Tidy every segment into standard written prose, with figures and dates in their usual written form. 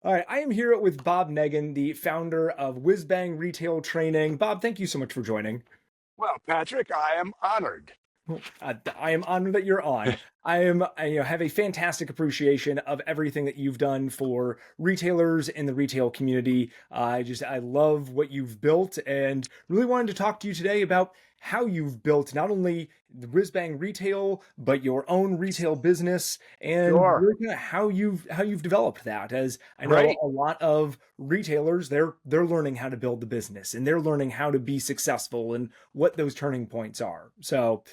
All right, I am here with Bob Negen, the founder of Whisbang Retail Training. Bob, thank you so much for joining. Well, Patrick, I am honored. I am honored that you're on. I have a fantastic appreciation of everything that you've done for retailers in the retail community. I love what you've built, and really wanted to talk to you today about how you've built not only the Whisbang Retail, but your own retail business, and Sure. really kind of how you've developed that. As I know Great. a lot of retailers, they're learning how to build the business, and they're learning how to be successful, and what those turning points are. So.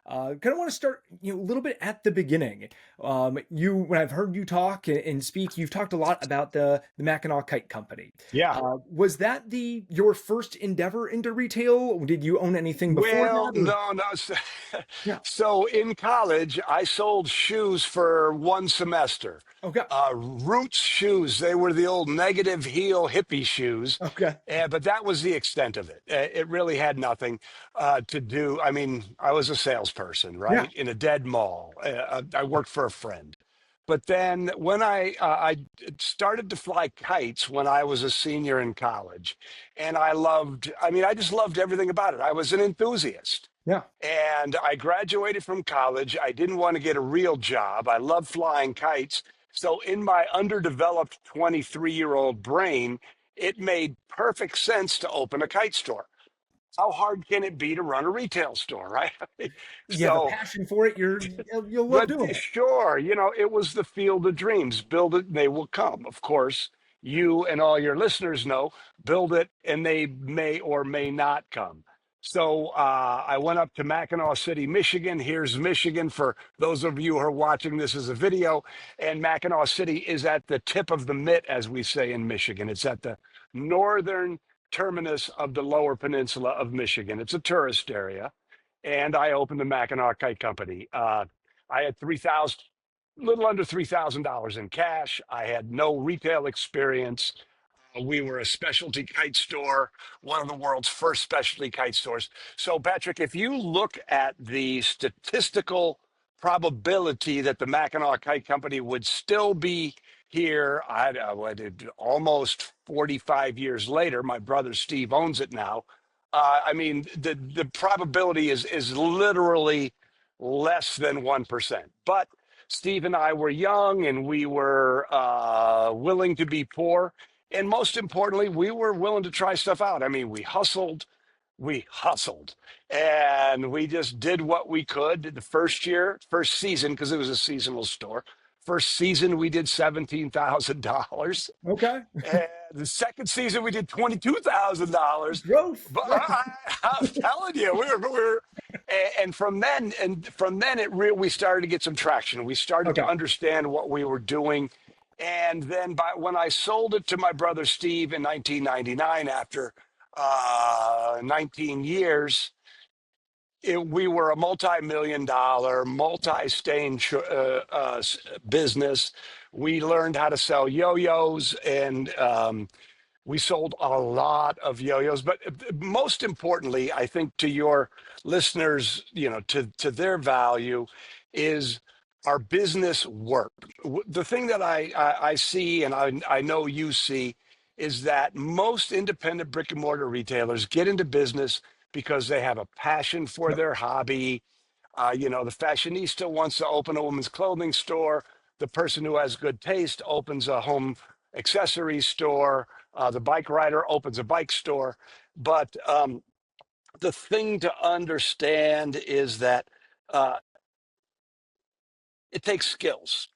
Kind of want to start, a little bit at the beginning. When I've heard you talk and speak, you've talked a lot about the Mackinaw Kite Company. Yeah. Was that your first endeavor into retail? Did you own anything before Well, that? Or no, no. So, yeah, so in college, I sold shoes for one semester. okay, Roots shoes. They were the old negative heel hippie shoes. okay, But that was the extent of it. It really had nothing to do. I mean, I was a salesperson, yeah, right, in a dead mall. I worked for a friend. But then when I started to fly kites when I was a senior in college, and I mean, I just loved everything about it. I was an enthusiast. yeah, And I graduated from college. I didn't want to get a real job. I love flying kites. So, in my underdeveloped 23-year-old brain, it made perfect sense to open a kite store. How hard can it be to run a retail store, right? you have a So, passion for it. You'll love but doing it. sure, it was the field of dreams. Build it and they will come. Of course, you and all your listeners know, build it and they may or may not come. So I went up to Mackinaw City, Michigan. Here's Michigan for those of you who are watching this as a video. And Mackinaw City is at the tip of the mitt, as we say in Michigan. It's at the northern terminus of the lower peninsula of Michigan. It's a tourist area, and I opened the Mackinaw Kite Company. I had little under $3,000 in cash. I had no retail experience. We were a specialty kite store, one of the world's first specialty kite stores. So, Patrick, if you look at the statistical probability that the Mackinaw Kite Company would still be here, almost 45 years later, my brother Steve owns it now. I mean, the probability is literally less than 1%. But Steve and I were young and we were willing to be poor. And most importantly, we were willing to try stuff out. I mean, we hustled, and we just did what we could. The first season, because it was a seasonal store, first season we did $17,000. Okay, And the second season we did $22,000. growth. But I'm telling you, and from then we started to get some traction. We started to Okay, understand what we were doing. And then when I sold it to my brother Steve in 1999, after 19 years, we were a multi-million dollar, multi-stain business. We learned how to sell yo-yos, and we sold a lot of yo-yos. But most importantly, I think to your listeners, to their value, is our business work. The thing that I see, and I know you see, is that most independent brick and mortar retailers get into business because they have a passion for yep, their hobby. The fashionista wants to open a women's clothing store. The person who has good taste opens a home accessories store. The bike rider opens a bike store. But the thing to understand is that uh, it takes skills.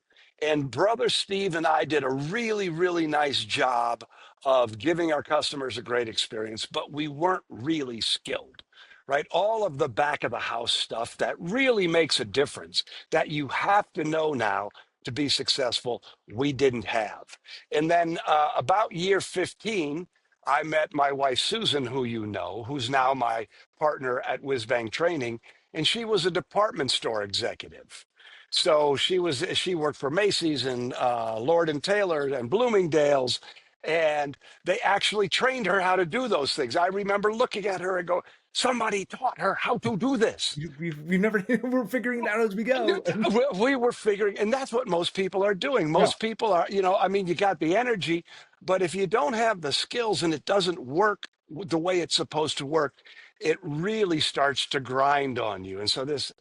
And brother Steve and I did a really, really nice job of giving our customers a great experience, but we weren't really skilled, right? All of the back of the house stuff that really makes a difference, that you have to know now to be successful, we didn't have. And then about year 15, I met my wife, Susan, who you know, who's now my partner at WhizBang Training, and she was a department store executive. So she worked for Macy's and Lord and Taylor and Bloomingdale's, and they actually trained her how to do those things. I remember looking at her and go, Somebody taught her how to do this. We've never we're figuring it out as we go. We were figuring, and that's what most people are doing. Yeah, Most people are, I mean, you got the energy, but if you don't have the skills and it doesn't work the way it's supposed to work, it really starts to grind on you. And so this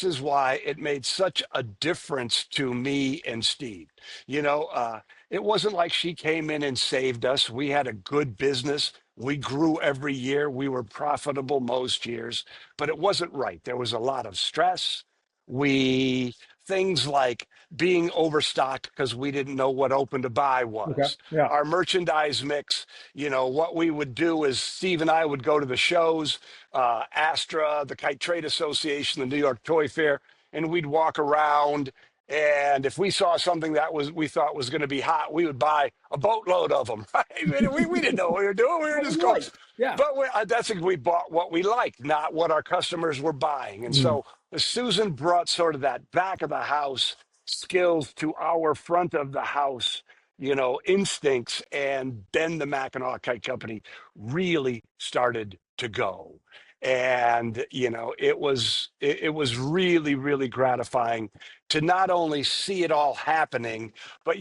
is why it made such a difference to me and Steve. You know, it wasn't like she came in and saved us. We had a good business. We grew every year. We were profitable most years, but it wasn't right. There was a lot of stress. We things like being overstocked because we didn't know what open to buy okay, was. yeah, Our merchandise mix, what we would do is Steve and I would go to the shows, Astra, the Kite Trade Association, the New York Toy Fair, and we'd walk around. And if we saw something that we thought was going to be hot, we would buy a boatload of them. Right? We didn't know what we were doing. We were what we just going. like. Yeah. But that's we bought what we liked, not what our customers were buying. And Mm. so Susan brought sort of that back of the house skills to our front of the house, instincts. And then the Mackinaw Kite Company really started to go. And it was really, really gratifying to not only see it all happening, but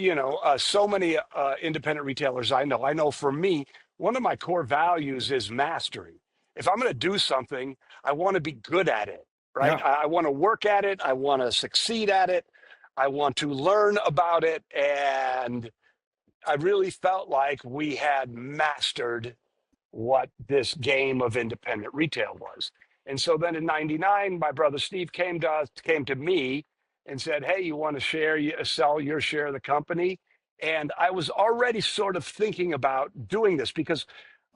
so many independent retailers I know for me, one of my core values is mastery. If I'm going to do something, I want to be good at it, right? Yeah. I want to work at it. I want to succeed at it. I want to learn about it. And I really felt like we had mastered what this game of independent retail was. And so then in 99, my brother Steve came to me and said, "Hey, you want to sell your share of the company?" And I was already sort of thinking about doing this because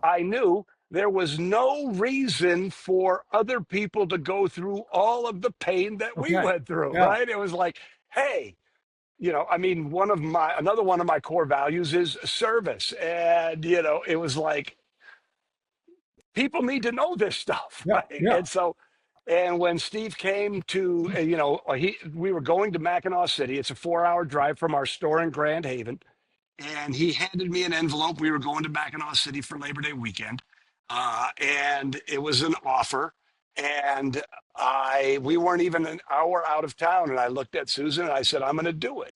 I knew there was no reason for other people to go through all of the pain that we Okay. went through, Yeah. right? It was like, hey, I mean, another one of my core values is service. And, it was like, people need to know this stuff, Yeah. right? Yeah. And when Steve came to, we were going to Mackinaw City. It's a 4-hour drive from our store in Grand Haven, and he handed me an envelope. We were going to Mackinaw City for Labor Day weekend, and it was an offer. And we weren't even an hour out of town, and I looked at Susan and I said, "I'm going to do it."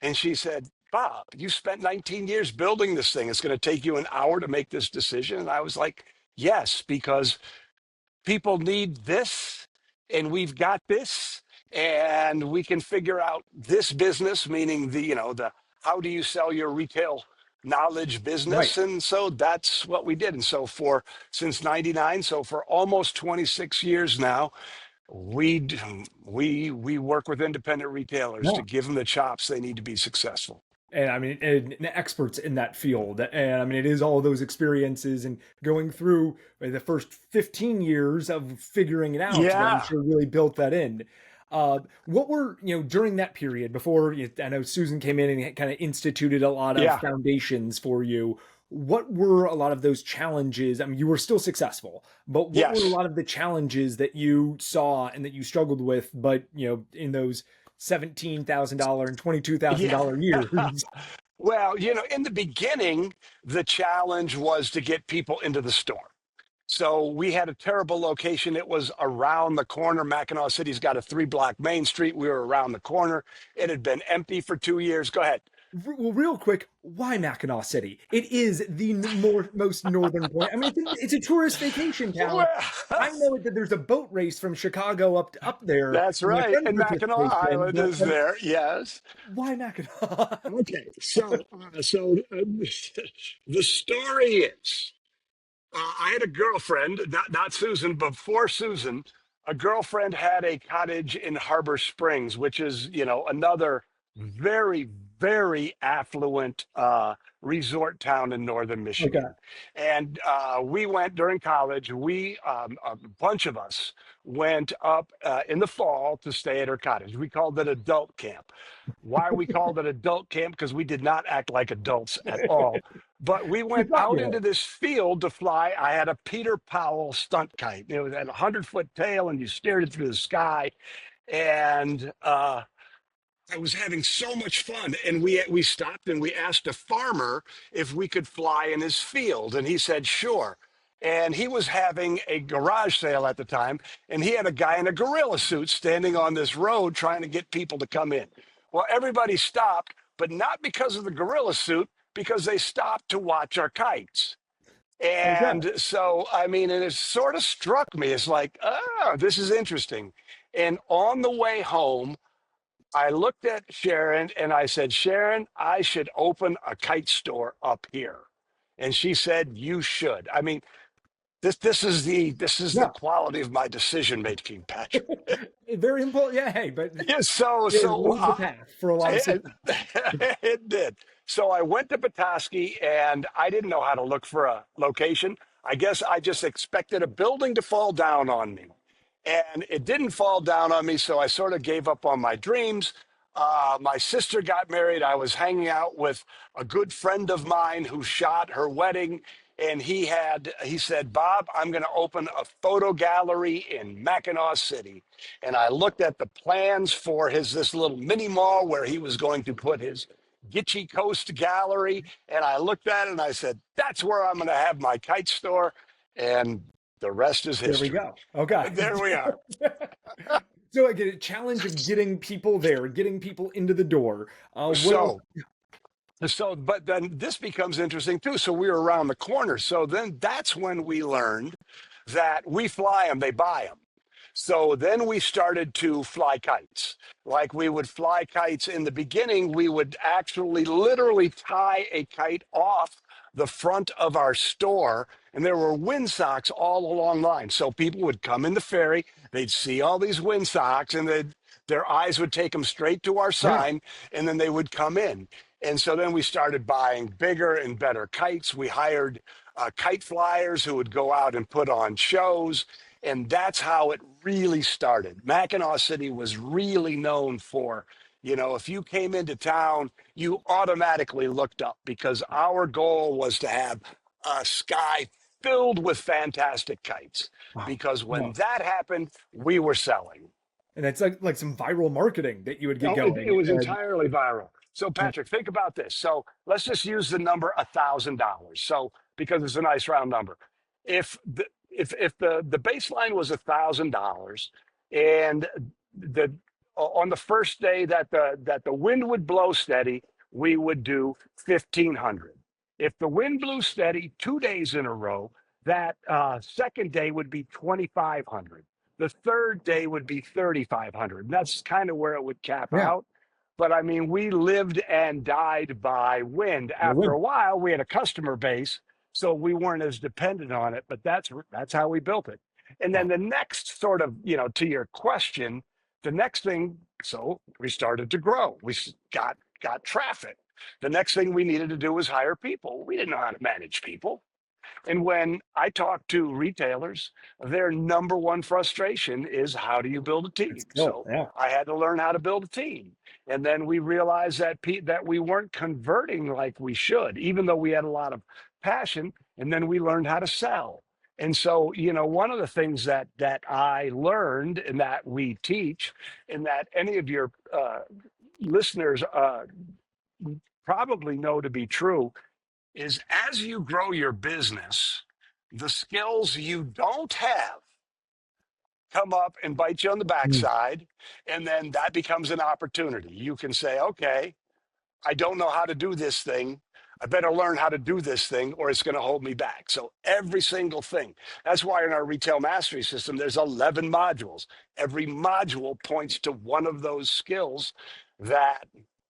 And she said, "Bob, you spent 19 years building this thing. It's going to take you an hour to make this decision." And I was like, "Yes, because people need this, and we've got this, and we can figure out this business, meaning the how do you sell your retail knowledge Right. business." And so that's what we did. And so for since 99, so for almost 26 years now, we work with independent retailers Yeah. to give them the chops they need to be successful. And I mean, and experts in that field. And I mean, it is all those experiences and going through the first 15 years of figuring it out that I'm Yeah. sure really built that in. What were, during that period before, I know Susan came in and kind of instituted a lot of Yeah. foundations for you. What were a lot of those challenges? I mean, you were still successful, but what were a Yes. lot of the challenges that you saw and that you struggled with, but, in those $17,000 and Yeah. $22,000 years? Well, in the beginning, the challenge was to get people into the store. So we had a terrible location. It was around the corner. Mackinaw City's got a 3-block main street. We were around the corner. It had been empty for 2 years. Go ahead. Well, real quick, why Mackinaw City? It is the most northern point. I mean, it's a tourist vacation town. Well, I know that there's a boat race from Chicago up there. that's My right. friend And Mackinac participates in, Island is but there. Yes. why Mackinaw? Okay. So the story is I had a girlfriend, not Susan, before Susan, a girlfriend had a cottage in Harbor Springs, which is, another very, very affluent resort town in northern Okay. Michigan. And we went during college. A bunch of us, went up in the fall to stay at her cottage. We called it adult camp. Why we called it adult camp? Because we did not act like adults at all, but we We went thought out you into were. this field to fly. I had a Peter Powell stunt kite. It was at 100-foot tail, and you steered it through the sky. And I was having so much fun. And we stopped and we asked a farmer if we could fly in his field, and he said sure. and he was having a garage sale at the time, and he had a guy in a gorilla suit standing on this road trying to get people to come in. Well, everybody stopped, but not because of the gorilla suit, because they stopped to watch our kites. Okay. And so, I mean, and it sort of struck me. It's like, oh, this is interesting. And on the way home, I looked at Sharon and I said, Sharon, I should open a kite store up here. And she said, you should. I mean, this is the Yeah. quality of my decision making, Patrick. Very important. Yeah. Hey, but Yeah, so it so laid the path for a lot of it, success. it did. So I went to Petoskey and I didn't know how to look for a location. I guess I just expected a building to fall down on me. And it didn't fall down on me. So I sort of gave up on my dreams. My sister got married. I was hanging out with a good friend of mine who shot her wedding. And he said, Bob, I'm going to open a photo gallery in Mackinaw City. And I looked at the plans for this little mini mall where he was going to put his Gitchy Coast Gallery. And I looked at it and I said, that's where I'm going to have my kite store. And the rest is There we history. go. Okay. There we are. So I get a challenge of getting people there, getting people into the door. What else? So, but then this becomes interesting too. So we were around the corner. So then that's when we learned that we fly them, they buy them. So then we started to fly kites. Like we would fly kites in the beginning, we would actually literally tie a kite off the front of our store, and there were windsocks all along line. So people would come in the ferry, they'd see all these windsocks, and their eyes would take them straight to our Yeah. sign, and then they would come in. And so then we started buying bigger and better kites. We hired kite flyers who would go out and put on shows. And that's how it really started. Mackinaw City was really known for, if you came into town, you automatically looked up because our goal was to have a sky filled with fantastic kites. Wow. Because No. when that happened, we were selling. And it's like some viral marketing that you would get No, it going. was And entirely viral. So, Patrick, think about this. So, let's just use the number $1,000. So, because it's a nice round number, if the baseline was $1,000, and the on the first day that the wind would blow steady, we would do 1,500. If the wind blew steady 2 days in a row, that second day would be 2,500. The third day would be 3,500. And that's kind of where it would cap yeah, out. But I mean, we lived and died by wind. the After win. a while, we had a customer base, so we weren't as dependent on it. But that's how we built it. And then Wow. the next sort of, to your question, the next thing. So we started to grow. We got traffic. The next thing we needed to do was hire people. We didn't know how to manage people. And when I talk to retailers, their number one frustration is how do you build a It's team? still, So yeah. I had to learn how to build a team. And then we realized that we weren't converting like we should, even though we had a lot of passion. And then we learned how to sell. And so, one of the things that I learned and that we teach, and that any of your listeners probably know to be true, is as you grow your business, the skills you don't have come up and bite you on the Mm. backside. And then that becomes an opportunity. You can say, okay, I don't know how to do this thing. I better learn how to do this thing or it's going to hold me back. So every single thing. That's why in our retail mastery system, there's 11 modules. Every module points to one of those skills that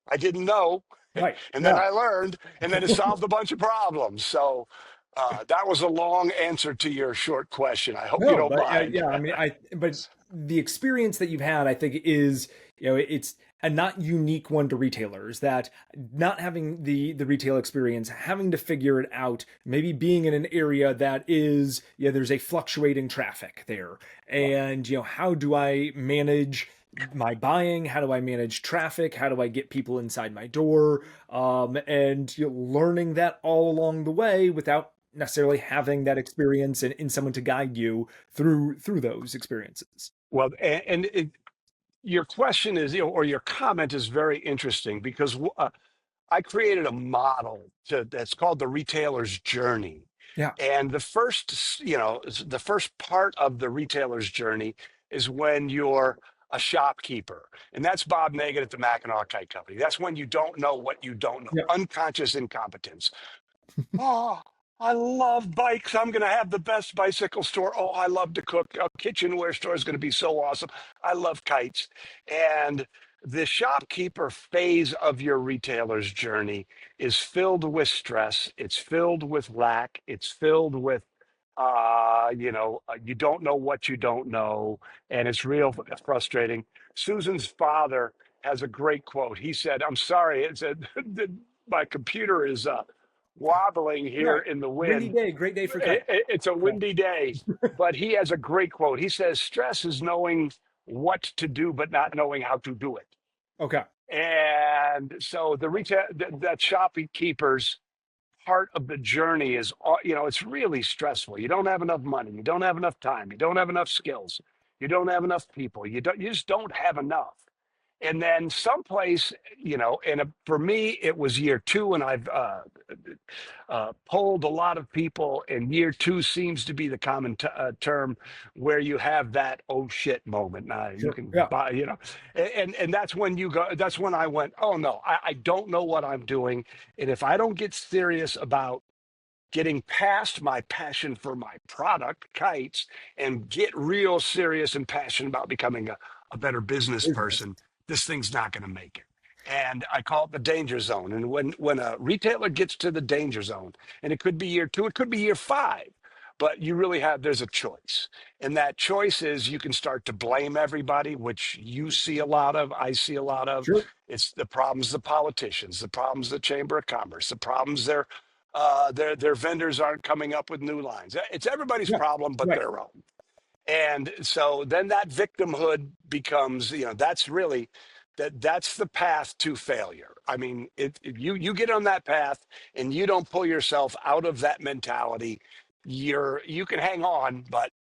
I didn't know. Right. And then Yeah. I learned, and then it solved a bunch of problems. So that was a long answer to your short question. I hope you No, don't but mind. yeah, I mean, but the experience that you've had, I think, is it's a not unique one to retailers. That not having the retail experience, having to figure it out, maybe being in an area that is there's a fluctuating traffic there, and how do I manage my buying? How do I manage traffic? How do I get people inside my door? And learning that all along the way without necessarily having that experience and someone to guide you through those experiences. Well, your question is, or your comment is very interesting because I created a model that's called the retailer's journey. Yeah. And the first part of the retailer's journey is when you're a shopkeeper. And that's Bob Negen at the Mackinaw Kite Company. That's when you don't know what you don't know, Yeah. unconscious incompetence. Oh, I love bikes. I'm going to have the best bicycle store. Oh, I love to cook. A kitchenware store is going to be so awesome. I love kites. And the shopkeeper phase of your retailer's journey is filled with stress. It's filled with lack. It's filled with, you don't know what you don't know. And it's real frustrating. Susan's father has a great quote. He said, I'm sorry. It said, my computer is wobbling here Right. in the Windy wind. day, great day for kite. It's a Yeah. windy day, but he has a great quote. He says, stress is knowing what to do, but not knowing how to do it. Okay. And so the retail, that shopkeepers part of the journey is, it's really stressful. You don't have enough money. You don't have enough time. You don't have enough skills. You don't have enough people. You just don't have enough. And then someplace, for me, it was year two, and I've polled a lot of people, and year two seems to be the common term where you have that oh shit moment. Now you Sure. can Yeah. buy, and that's when you go. That's when I went, oh no, I don't know what I'm doing, and if I don't get serious about getting past my passion for my product, kites, and get real serious and passionate about becoming a better business Business. person, this thing's not going to make it. And I call it the danger zone. And when a retailer gets to the danger zone, and it could be year two, it could be year five, but there's a choice. And that choice is you can start to blame everybody, which you see a lot of, I see a lot of. Sure. It's the problems, the politicians, the problems, the Chamber of Commerce, the problems their vendors aren't coming up with new lines. It's everybody's Yeah. problem but Right. their own. And so then that victimhood becomes, that's the path to failure. I mean, if you get on that path and you don't pull yourself out of that mentality, you can hang on, but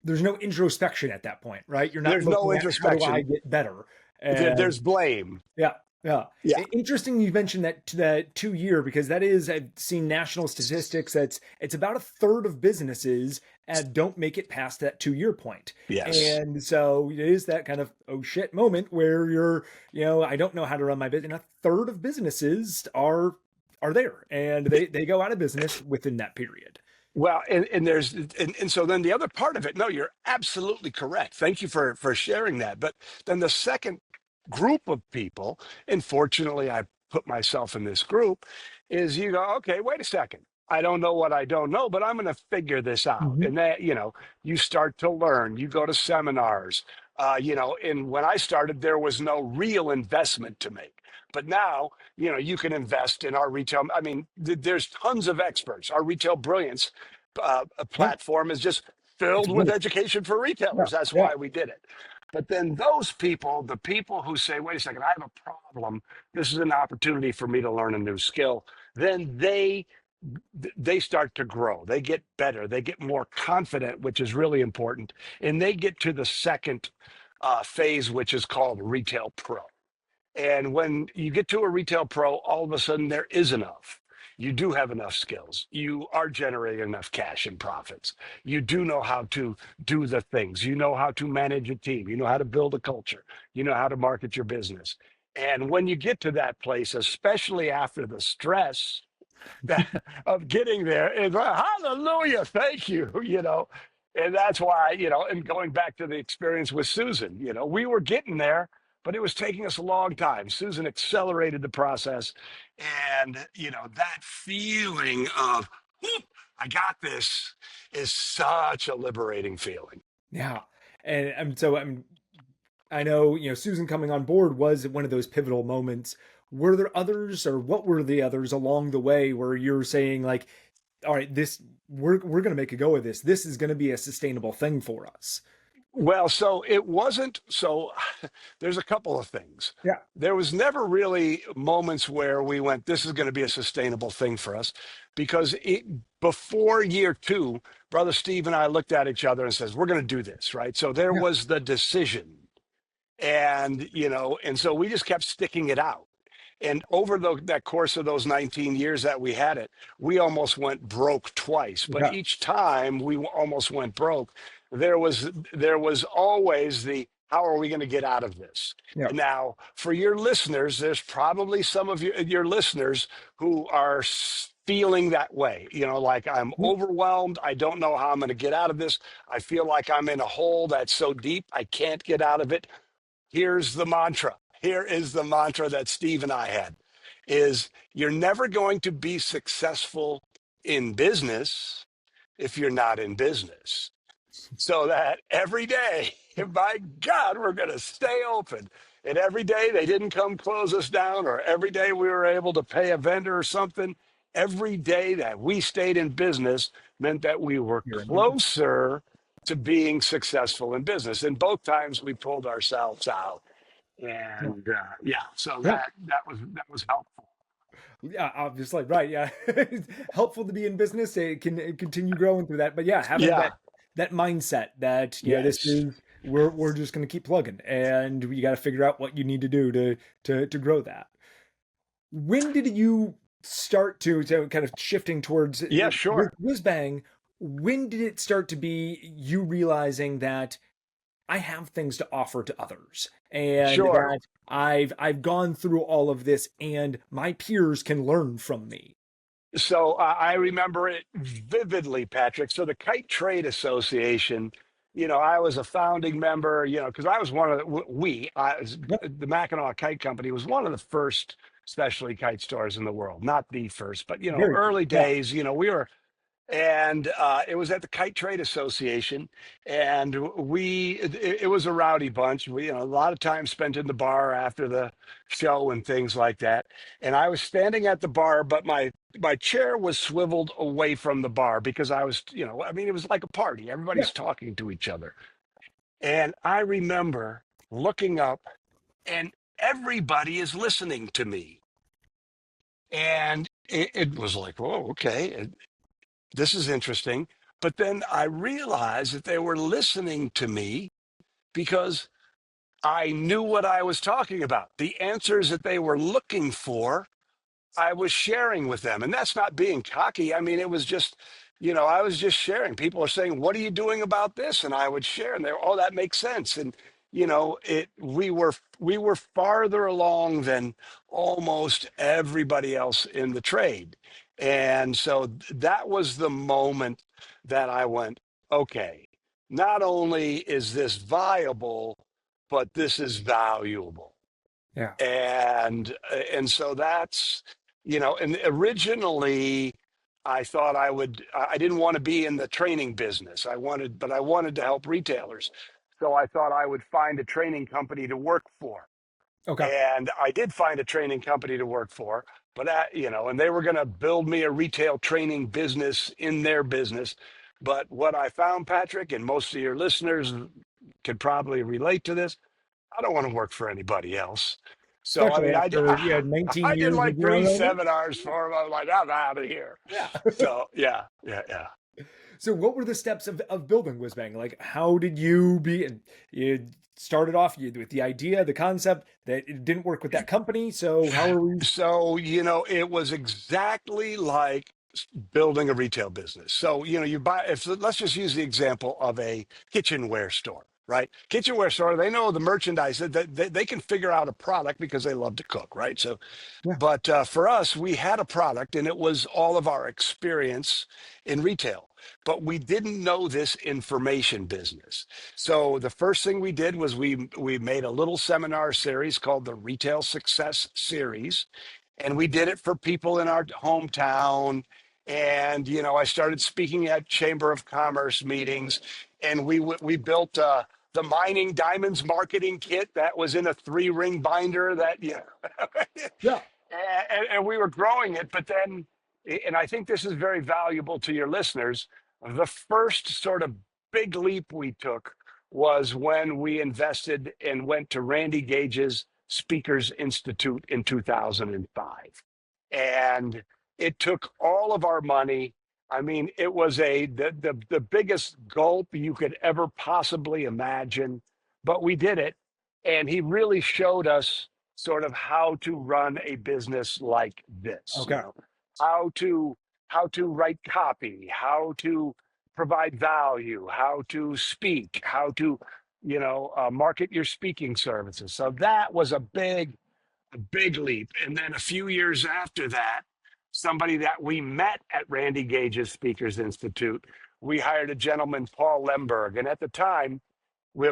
There's no introspection at that point, right? You're not there's no looking at how do I introspection. get better. And There's blame. yeah, yeah. Yeah. Interesting you mentioned that 2 year because that is I've seen national statistics that's it's about a third of businesses don't make it past that 2 year point. Yes. And so it is that kind of oh shit moment where I don't know how to run my business. And a third of businesses are there and they go out of business within that period. Well, and so then the other part of it, no, you're absolutely correct. Thank you for sharing that. But then the second group of people, and fortunately I put myself in this group, is you go, okay, wait a second. I don't know what I don't know, but I'm going to figure this out. Mhm. And that, you start to learn, you go to seminars, and when I started, there was no real investment to make. But now, you can invest in our retail. I mean, there's tons of experts. Our Retail Brilliance Yeah, platform is just it's filled with great. education for Yeah, retailers. That's yeah. why we did it. But then those people, the people who say, wait a second, I have a problem. This is an opportunity for me to learn a new skill. Then they start to grow. They get better. They get more confident, which is really important. And they get to the second phase, which is called Retail Pro. And when you get to a retail pro, all of a sudden there is enough. You do have enough skills. You are generating enough cash and profits. You do know how to do the things. You know how to manage a team. You know how to build a culture. You know how to market your business. And when you get to that place, especially after the stress of getting there, it's like, hallelujah, thank you, And that's why, and going back to the experience with Susan, we were getting there, but it was taking us a long time. Susan accelerated the process. And, that feeling of, "Whoop, I got this," is such a liberating feeling. Yeah. And so I know, Susan coming on board was one of those pivotal moments. Were there others or what were the others along the way where you're saying like, all right, this we're going to make a go of this. This is going to be a sustainable thing for us. Well, so it wasn't. So there's a couple of things. Yeah. There was never really moments where we went, this is going to be a sustainable thing for us, because before year two, Brother Steve and I looked at each other and says, we're going to do this, right? So there Yeah. was the decision. And so we just kept sticking it out. And over that course of those 19 years that we had it, we almost went broke twice. But Yeah. each time we almost went broke, there was always the, how are we going to get out of this? Yeah. And now, for your listeners, there's probably some of your listeners who are feeling that way. Like, I'm Mm. overwhelmed. I don't know how I'm going to get out of this. I feel like I'm in a hole that's so deep I can't get out of it. Here's the mantra. Here is the mantra that Steve and I had is, you're never going to be successful in business if you're not in business. So that every day, by God, we're going to stay open. And every day they didn't come close us down, or every day we were able to pay a vendor or something. Every day that we stayed in business meant that we were You're in business. closer to being successful in business. And both times we pulled ourselves out. Yeah. And yeah, so Yeah. that was helpful. Yeah, obviously, right. Yeah, it's helpful to be in business. It can continue growing through that, but yeah, having Yeah. that mindset that this Yes. is we're just going to keep plugging, and you got to figure out what you need to do to grow that. When did you start to kind of shifting towards Yeah. with Sure. WhizBang? When did it start to be you realizing that I have things to offer to others, and Sure. that I've gone through all of this, and my peers can learn from me? So I remember it vividly, Patrick. So the Kite Trade Association, I was a founding member, because I was one of Yep, the Mackinaw Kite Company was one of the first specialty kite stores in the world. Not the first, but, very cool. early Yeah, days, we were, and it was at the Kite Trade Association, and it was a rowdy bunch. We, a lot of time spent in the bar after the show and things like that. And I was standing at the bar, but my chair was swiveled away from the bar because I was, I mean, it was like a party. yeah, Everybody's talking to each other, and I remember looking up, and everybody is listening to me, and it was like, oh, okay, this is interesting. But then I realized that they were listening to me because I knew what I was talking about. The answers that they were looking for, I was sharing with them. And that's not being cocky. I mean, it was just, I was just sharing. People are saying, "What are you doing about this?" And I would share, and they're, "Oh, that makes sense." And, we were farther along than almost everybody else in the trade. And so that was the moment that I went, okay, not only is this viable, but this is valuable. yeah. And so that's, and originally I thought I didn't want to be in the training business. I wanted to help retailers. So I thought I would find a training company to work for. Okay, And I did find a training company to work for, but and they were going to build me a retail training business in their business. But what I found, Patrick, and most of your listeners could probably relate to this, I don't want to work for anybody else. So, I especially mean, after 19 I did years of like your three own owner. seminars for them. I was like, I'm out of here. Yeah. So, yeah, yeah, yeah. So, what were the steps of building WhizBang? Like, how did you be? You started off with the idea, the concept that it didn't work with that company. So, how are we? So, it was exactly like building a retail business. So, you buy, if let's just use the example of a kitchenware store, right? Kitchenware store, they know the merchandise, that they can figure out a product because they love to cook, right? So, Yeah. but for us, we had a product, and it was all of our experience in retail. But we didn't know this information business. So the first thing we did was we made a little seminar series called the Retail Success Series, and we did it for people in our hometown. And I started speaking at Chamber of Commerce meetings, and we built the mining diamonds marketing kit that was in a 3-ring binder that Yeah. and we were growing it. But then, and I think this is very valuable to your listeners, the first sort of big leap we took was when we invested and went to Randy Gage's Speakers Institute in 2005. And it took all of our money. I mean, it was the biggest gulp you could ever possibly imagine, but we did it. And he really showed us sort of how to run a business like this, Okay. how to write copy, how to provide value, how to speak, how to market your speaking services. So that was a big leap. And then a few years after that, somebody that we met at Randy Gage's Speakers Institute, we hired a gentleman, Paul Lemberg. And at the time,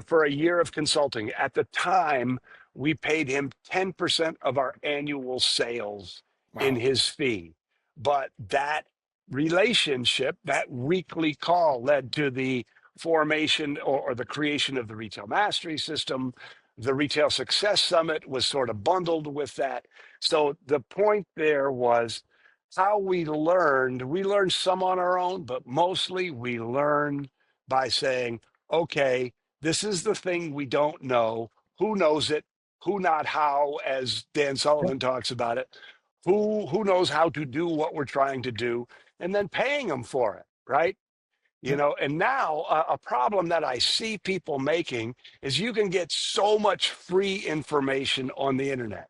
for a year of consulting, at the time, we paid him 10% of our annual sales in Wow. his fee. But that relationship, that weekly call, led to the formation or the creation of the Retail Mastery System. The Retail Success Summit was sort of bundled with that. So the point there was how we learned some on our own, but mostly we learned by saying, okay, this is the thing we don't know. Who knows it? Who not how, as Dan Yep. Sullivan talks about it. Who knows how to do what we're trying to do, and then paying them for it, right? Yep. And now a problem that I see people making is you can get so much free information on the internet.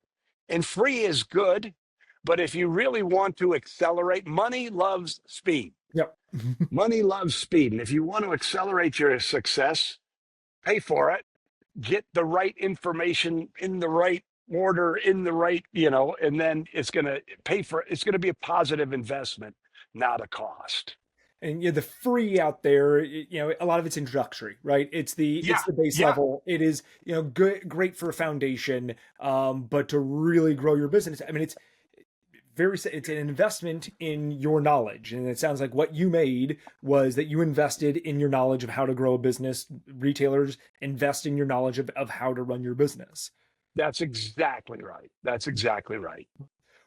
And free is good, but if you really want to accelerate, money loves speed. Yep. Money loves speed. And if you want to accelerate your success, pay for it, get the right information in the right order, in the right, and then it's going to it's going to be a positive investment, not a cost. And the free out there, a lot of it's introductory, right? Yeah. It's the base Yeah. level. It is, good, great for a foundation. But to really grow your business, I mean, it's an investment in your knowledge. And it sounds like what you made was that you invested in your knowledge of how to grow a business. Retailers invest in your knowledge of how to run your business. That's exactly right. That's exactly right.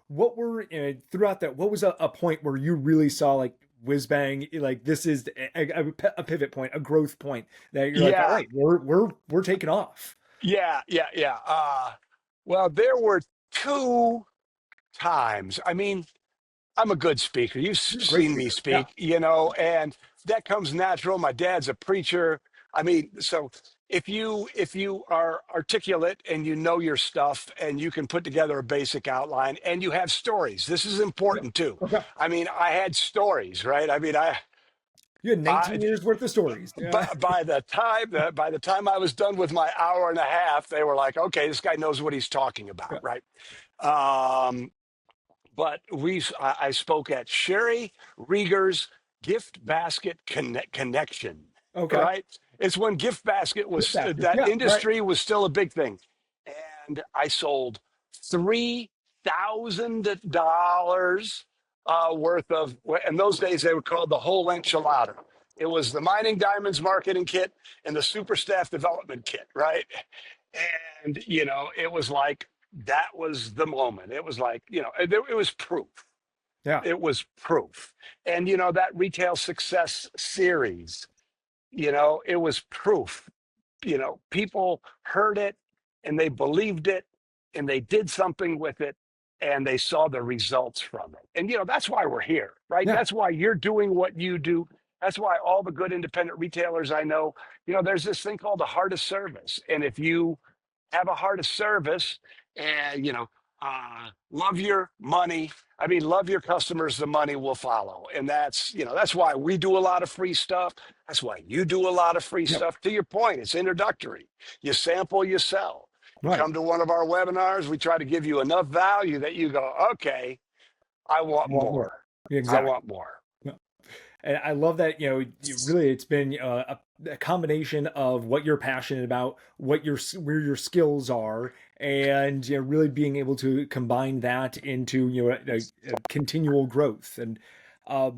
What were throughout that? What was a point where you really saw like WhizBang, like this is a pivot point, a growth point that you're like, all Yeah. right, we're taking off. Yeah. Yeah. Yeah. Well, there were two times. I mean, I'm a good speaker. You've You're a great seen me speaker. Yeah. speak, and that comes natural. My dad's a preacher. I mean, so if you are articulate and you know your stuff and you can put together a basic outline and you have stories, this is Yeah. important too. Okay. I mean, I had stories, right? I mean, You had I 19 years worth of stories. Yeah. by the time I was done with my hour and a half, they were like, okay, this guy knows what he's talking about, Yeah. right? Um, but I spoke at Sherry Rieger's Gift Basket Connection, Okay. right? It's when Gift Basket Gift was baskets. that Yeah. Right. industry was still a big thing, and I sold $3,000 worth of. In those days, they were called the whole enchilada. It was the Mining Diamonds marketing kit and the Super Staff Development kit, right? And it was like that was the moment. It was like it was proof. Yeah. It was proof. And that Retail Success series, it was proof. People heard it and they believed it and they did something with it and they saw the results from it. And that's why we're here, right? Yeah. That's why you're doing what you do. That's why all the good independent retailers I know, there's this thing called the heart of service. And if you have a heart of service and love your money, I mean love your customers, the money will follow. And that's why we do a lot of free stuff. That's why you do a lot of free Yeah. stuff. To your point, it's introductory. You sample, you sell. You Right. come to one of our webinars, we try to give you enough value that you go, okay, I I want want more. more. I Exactly. want more. Yeah. And I love that, really it's been a combination of what you're passionate about, where your skills are, and really being able to combine that into a continual growth. And I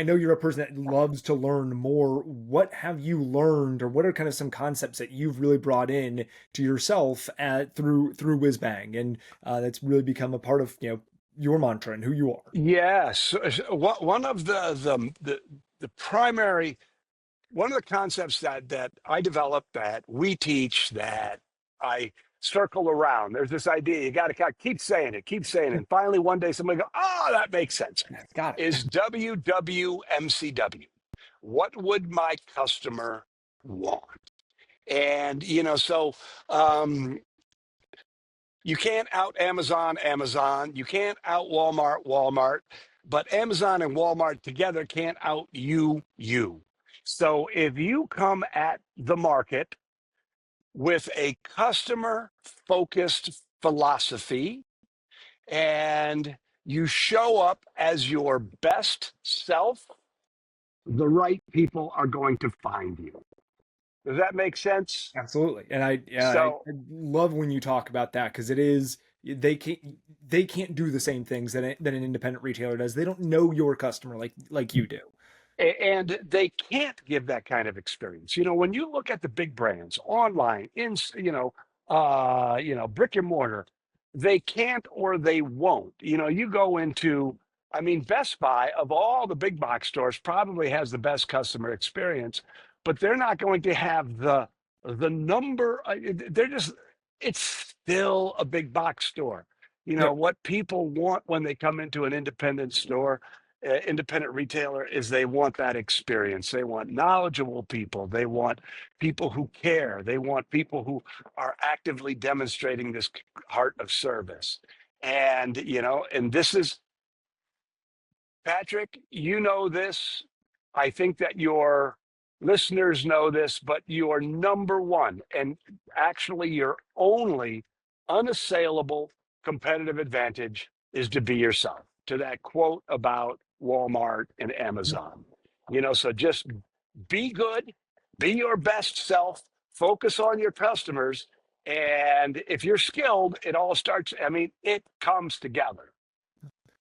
know you're a person that loves to learn more. What have you learned, or what are kind of some concepts that you've really brought in to yourself through WhizBang, and that's really become a part of your mantra and who you are? Yes. One of the primary one of the concepts that I developed, that we teach, that I circle around. There's this idea you got to keep saying it, keep saying it. And finally, one day, somebody go, "Oh, that makes sense." Got it. Is WWMCW? What would my customer want? And so um, You can't out Amazon Amazon. You can't out Walmart Walmart. But Amazon and Walmart together can't out you. So if you come at the market with a customer focused philosophy and you show up as your best self, the right people are going to find you. Does that make sense? Absolutely. And So, I love when you talk about that because it is they can't they can't do the same things that an independent retailer does. They don't know your customer like you do. and they can't give that kind of experience. When you look at the big brands online, brick and mortar, they can't or they won't. You go into, I mean, Best Buy of all the big box stores probably has the best customer experience, but they're not going to have the number. They're just, it's still a big box store. Yep. What people want when they come into an independent store, independent retailer, is they want that experience. They want knowledgeable people. They want people who care. They want people who are actively demonstrating this heart of service. And this is, Patrick, you know this. I think that your listeners know this, but your number one and actually your only unassailable competitive advantage is to be yourself. To that quote about Walmart and Amazon. So just be good, be your best self, focus on your customers. And if you're skilled, it all starts, I mean, it comes together.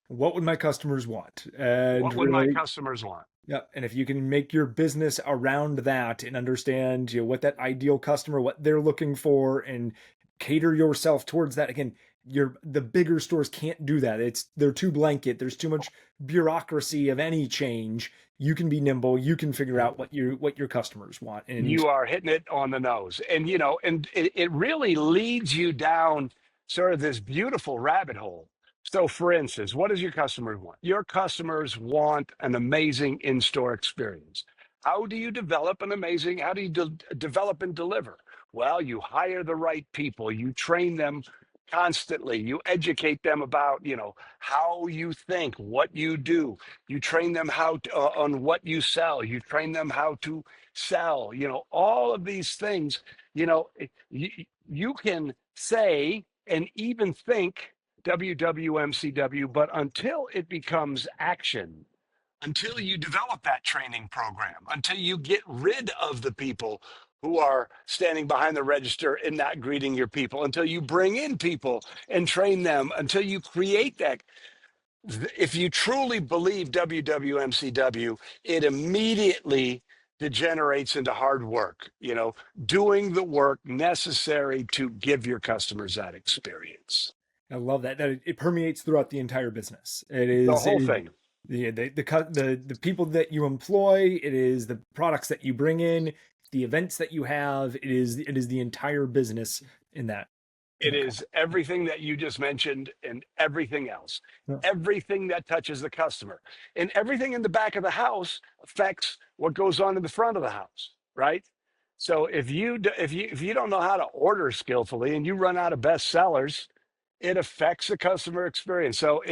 What would my customers want? And What would my really, customers want? yeah, and if you can make your business around that and understand, what that ideal customer, what they're looking for, and cater yourself towards that. Again, the bigger stores can't do that. They're too blanket. There's too much bureaucracy of any change. You can be nimble. You can figure out what your customers want. And You are hitting it on the nose. And it really leads you down sort of this beautiful rabbit hole. So, for instance, what does your customers want? Your customers want an amazing in store experience. How do you develop an amazing, how do you develop and deliver? Well, you hire the right people, you train them constantly, you educate them about, how you think, what you do, you train them on what you sell, you train them how to sell, all of these things. You can say and even think WWMCW, but until it becomes action, until you develop that training program, until you get rid of the people who are standing behind the register and not greeting your people, until you bring in people and train them, until you create that, if you truly believe WWMCW, it immediately degenerates into hard work, doing the work necessary to give your customers that experience. I love that it permeates throughout the entire business. The whole thing. The people that you employ. It is the products that you bring in, the events that you have. It is the entire business in that in It the is everything that you just mentioned and everything else, company. everything that touches the customer. And everything in the back of the house affects what goes on in the front of the house, right? So if you don't know how to order skillfully and you run out of best sellers, it affects the customer experience. So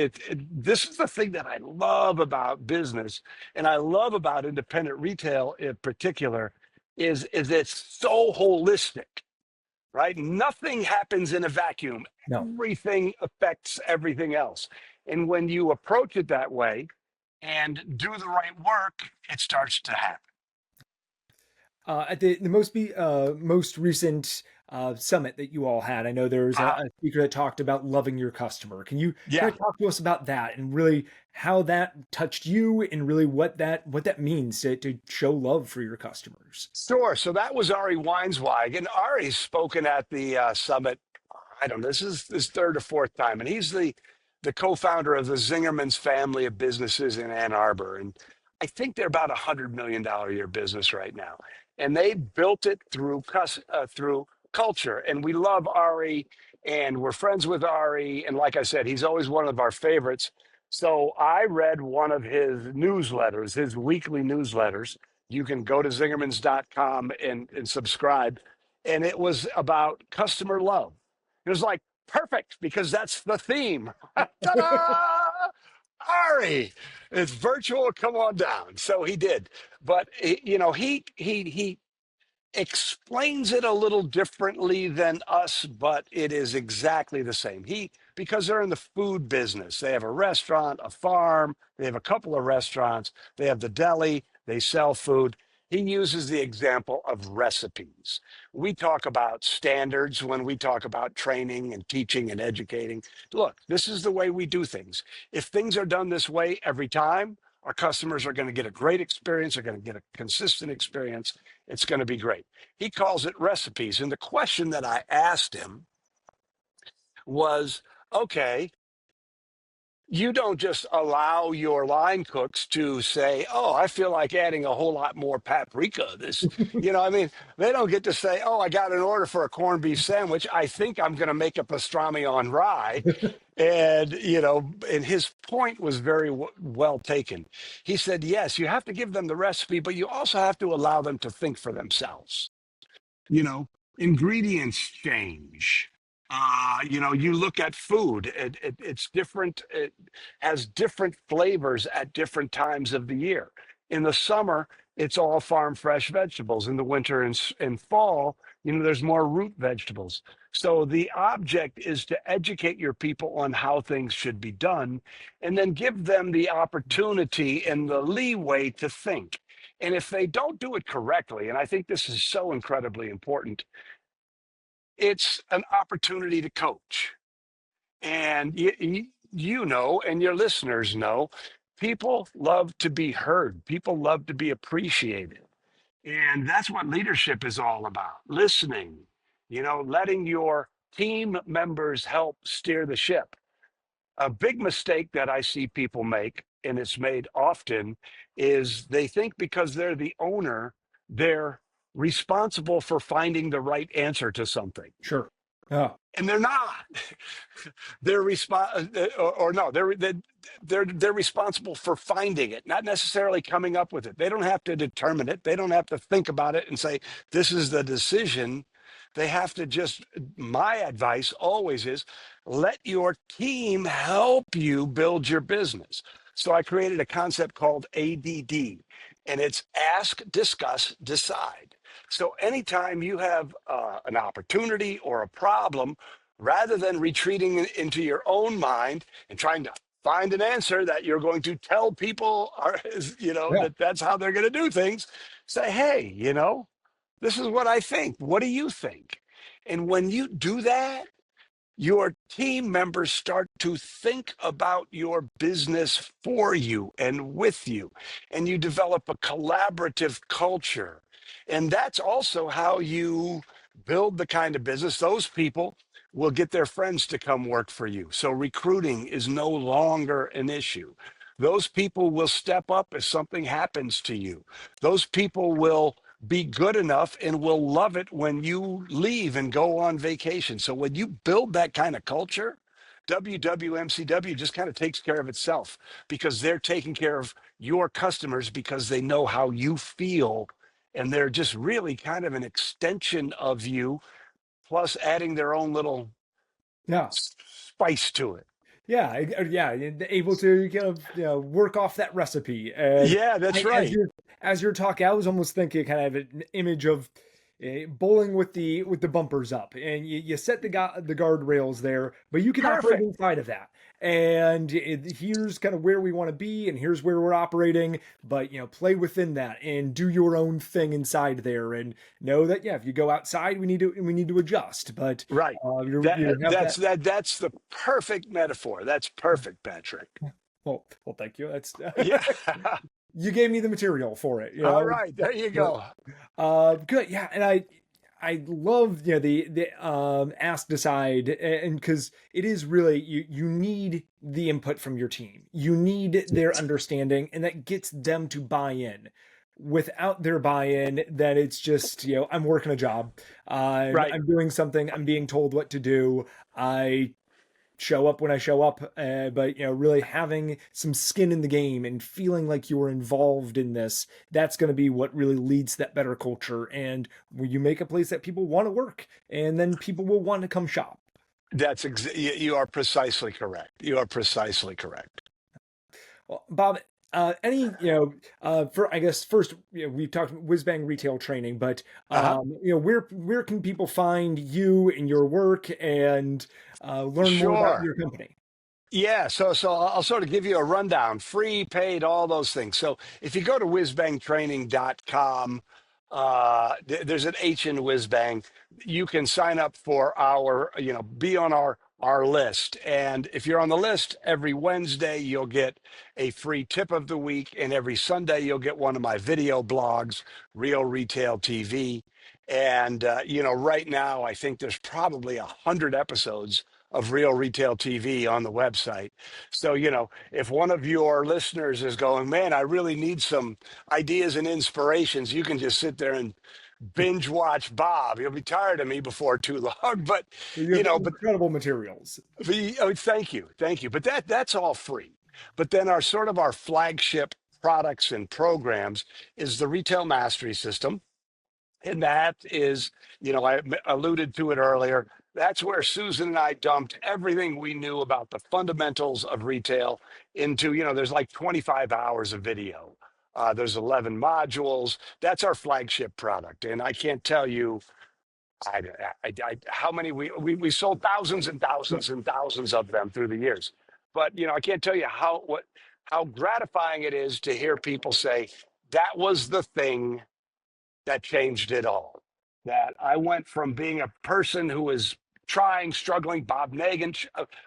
this is the thing that I love about business and I love about independent retail in particular is it's so holistic, right? Nothing happens in a vacuum. No. Everything affects everything else. And when you approach it that way and do the right work, it starts to happen. At the most recent summit that you all had, I know there was Uh, a speaker that talked about loving your customer. Can you kind yeah, of talk to us about that and really how that touched you and really what that means to show love for your customers? sure. So that was Ari Weinswag. And Ari's spoken at the summit. I don't know, this is his third or fourth time. And he's the co-founder of the Zingerman's family of businesses in Ann Arbor. And I think they're about $100 million a year business right now. And they built it through culture. And we love Ari and we're friends with Ari. And like I said, he's always one of our favorites. So I read one of his newsletters, his weekly newsletters. You can go to zingermans.com and subscribe. And it was about customer love. It was like perfect, because that's the theme. Ta-da! Ari, it's virtual. Come on down. So he did, but he explains it a little differently than us, but it is exactly the same. Because they're in the food business, they have a restaurant, a farm, they have a couple of restaurants, they have the deli, they sell food. He uses the example of recipes. We talk about standards when we talk about training and teaching and educating. Look, this is the way we do things. If things are done this way every time, our customers are going to get a great experience, they're going to get a consistent experience. It's going to be great. He calls it recipes. And the question that I asked him was, okay, you don't just allow your line cooks to say, oh, I feel like adding a whole lot more paprika. I mean, they don't get to say, oh, I got an order for a corned beef sandwich. I think I'm going to make a pastrami on rye. And his point was very well taken. He said, yes, you have to give them the recipe, but you also have to allow them to think for themselves. you know Ingredients change. You look at food, it's different. It has different flavors at different times of the year. In the summer, it's all farm fresh vegetables. In the winter and fall, there's more root vegetables. So the object is to educate your people on how things should be done, and then give them the opportunity and the leeway to think. And if they don't do it correctly, and I think this is so incredibly important, it's an opportunity to coach. And and your listeners know, people love to be heard, people love to be appreciated. And that's what leadership is all about: listening, letting your team members help steer the ship. A big mistake that I see people make, and it's made often, is they think because they're the owner, they're responsible for finding the right answer to something. Sure. Yeah. And they're not. They're or no, they're responsible for finding it, not necessarily coming up with it. They don't have to determine it. They don't have to think about it and say, this is the decision. They have to just, my advice always is, let your team help you build your business. So I created a concept called ADD, and it's ask, discuss, decide. So anytime you have an opportunity or a problem, rather than retreating into your own mind and trying to find an answer that you're going to tell people Yeah. that that's how they're going to do things, say, hey, this is what I think. What do you think? And when you do that, your team members start to think about your business for you and with you, and you develop a collaborative culture. And that's also how you build the kind of business. Those people will get their friends to come work for you. So recruiting is no longer an issue. Those people will step up if something happens to you. Those people will be good enough and will love it when you leave and go on vacation. So when you build that kind of culture, WWMCW just kind of takes care of itself, because they're taking care of your customers because they know how you feel, and they're just really kind of an extension of you, plus adding their own little Yeah. spice to it. Yeah, yeah, able to kind of work off that recipe. And Yeah, that's right. as you're talking, I was almost thinking kind of an image of bowling with the bumpers up, and you set the guardrails there, but you can operate Perfect. inside of that. And here's kind of where we want to be, and here's where we're operating. But play within that and do your own thing inside there, and know that if you go outside, we need to adjust. But Right. you have that. That's the perfect metaphor. That's perfect, Patrick. Well, thank you. That's Yeah. you gave me the material for it. All right. There you go. Good. Yeah, and I love the ask, decide, and because it is really you need the input from your team. You need their understanding, and that gets them to buy in. Without their buy-in, then it's just I'm working a job. Right. I'm doing something. I'm being told what to do. I show up when I show up, but really having some skin in the game and feeling like you're involved in this, that's going to be what really leads to that better culture. And when you make a place that people want to work, and then people will want to come shop. You are precisely correct. You are precisely correct. Well, Bob, any for I guess first, we've talked Whisbang Retail Training, but Uh-huh. where can people find you and your work and learn more about Sure. your company? Yeah, so I'll sort of give you a rundown, free, paid, all those things. So if you go to whizbangtraining.com, there's an H in Whizbang. You can sign up for be on our list. And if you're on the list, every Wednesday you'll get a free tip of the week, and every Sunday you'll get one of my video blogs, Real Retail TV. And right now I think there's probably 100 episodes of Real Retail TV on the website. So, if one of your listeners is going, man, I really need some ideas and inspirations, you can just sit there and binge watch Bob. You'll be tired of me before too long, but You have but incredible materials. oh, thank you, thank you. But that's all free. But then our flagship products and programs is the Retail Mastery System, and that is, I alluded to it earlier. That's where Susan and I dumped everything we knew about the fundamentals of retail into, there's like 25 hours of video. There's 11 modules. That's our flagship product. And I can't tell you how many we sold thousands and Yeah. thousands and thousands of them through the years. But, I can't tell you how gratifying it is to hear people say that was the thing that changed it all. That I went from being a person who was trying, struggling, Bob Negen,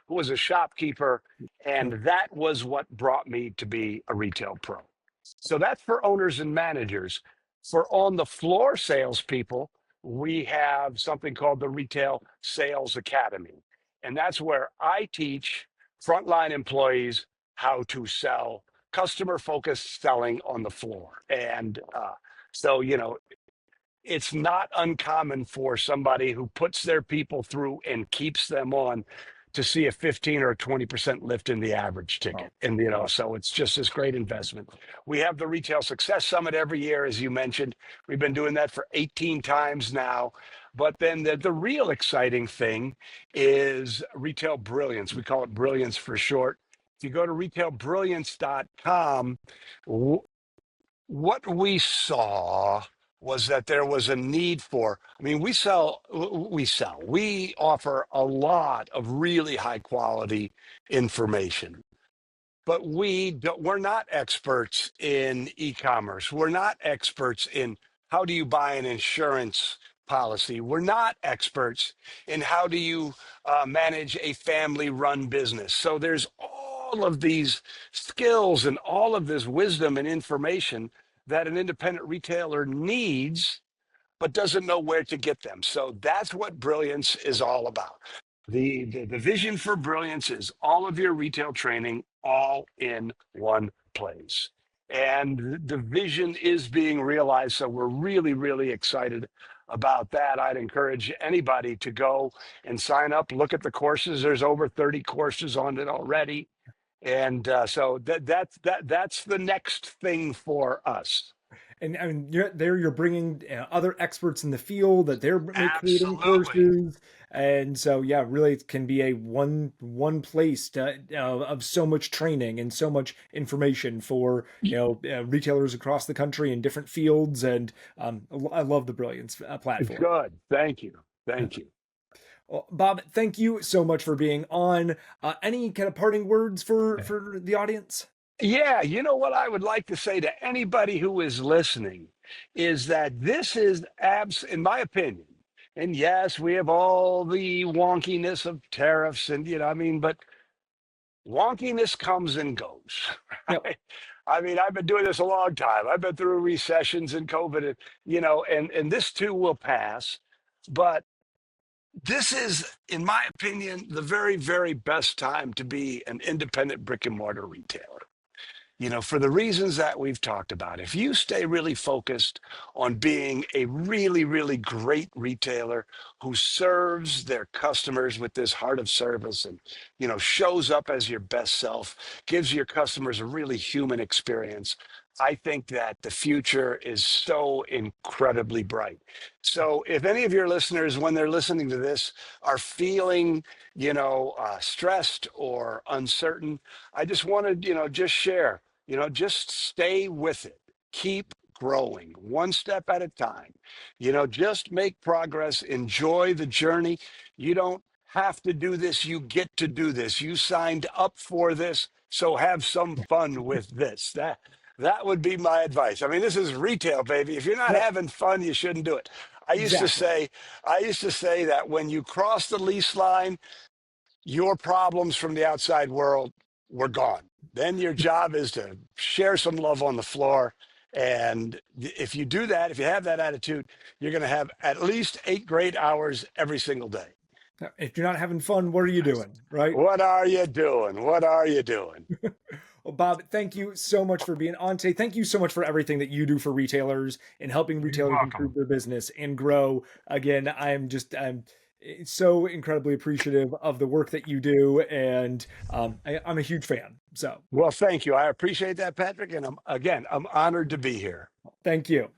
who was a shopkeeper, Sure. and that was what brought me to be a retail pro. So that's for owners and managers. For on the floor salespeople, we have something called the Retail Sales Academy. And that's where I teach frontline employees how to sell customer focused selling on the floor. And so, it's not uncommon for somebody who puts their people through and keeps them on to see a 15 or a 20% lift in the average Oh, ticket. And, so it's just this great investment. We have the Retail Success Summit every year, as you mentioned. We've been doing that for 18 times now. But then the real exciting thing is Retail Brilliance. We call it Brilliance for short. If you go to retailbrilliance.com, what we saw was that there was a need for, I mean, we offer a lot of really high quality information, but we're not experts in e-commerce. We're not experts in how do you buy an insurance policy. We're not experts in how do you manage a family run business. So there's all of these skills and all of this wisdom and information that an independent retailer needs but doesn't know where to get them. So that's what brilliance is all about. The vision for brilliance is all of your retail training all in one place. And the vision is being realized. So we're really, really excited about that. I'd encourage anybody to go and sign up, look at the courses. There's over 30 courses on it already. And so that's the next thing for us. And I mean, you're bringing other experts in the field that they're creating Absolutely. courses, and so yeah, really it can be a one place of so much training and so much information for retailers across the country in different fields. And I love the Brilliance platform. Good. Thank you. Thank you. Well, Bob, thank you so much for being on. Any kind of parting words for the audience? Yeah, you know what I would like to say to anybody who is listening is that this is in my opinion, and yes, we have all the wonkiness of tariffs and, but wonkiness comes and goes, Yep. right? I mean, I've been doing this a long time. I've been through recessions and COVID, and, and this too will pass. But this is, in my opinion, the very, very best time to be an independent brick and mortar retailer. For the reasons that we've talked about. If you stay really focused on being a really, really great retailer who serves their customers with this heart of service and, shows up as your best self, gives your customers a really human experience, I think that the future is so incredibly bright. So, if any of your listeners, when they're listening to this, are feeling, stressed or uncertain, I just want to, just share, just stay with it. Keep growing one step at a time. Just make progress. Enjoy the journey. You don't have to do this. You get to do this. You signed up for this. So have some fun with this. That would be my advice. I mean, this is retail, baby. If you're not Yep, having fun, you shouldn't do it. I used to exactly. say, I used to say that when you cross the lease line, your problems from the outside world were gone. Then your job is to share some love on the floor. And if you do that, if you have that attitude, you're going to have at least 8 great hours every single day. If you're not having fun, what are you doing, right? What are you doing? What are you doing? Well, Bob, thank you so much for being on today. Thank you so much for everything that you do for retailers and helping You're retailers improve welcome. their business and grow. Again, I'm so incredibly appreciative of the work that you do, and I'm a huge fan. So Well, thank you. I appreciate that, Patrick. And I'm honored to be here. thank you.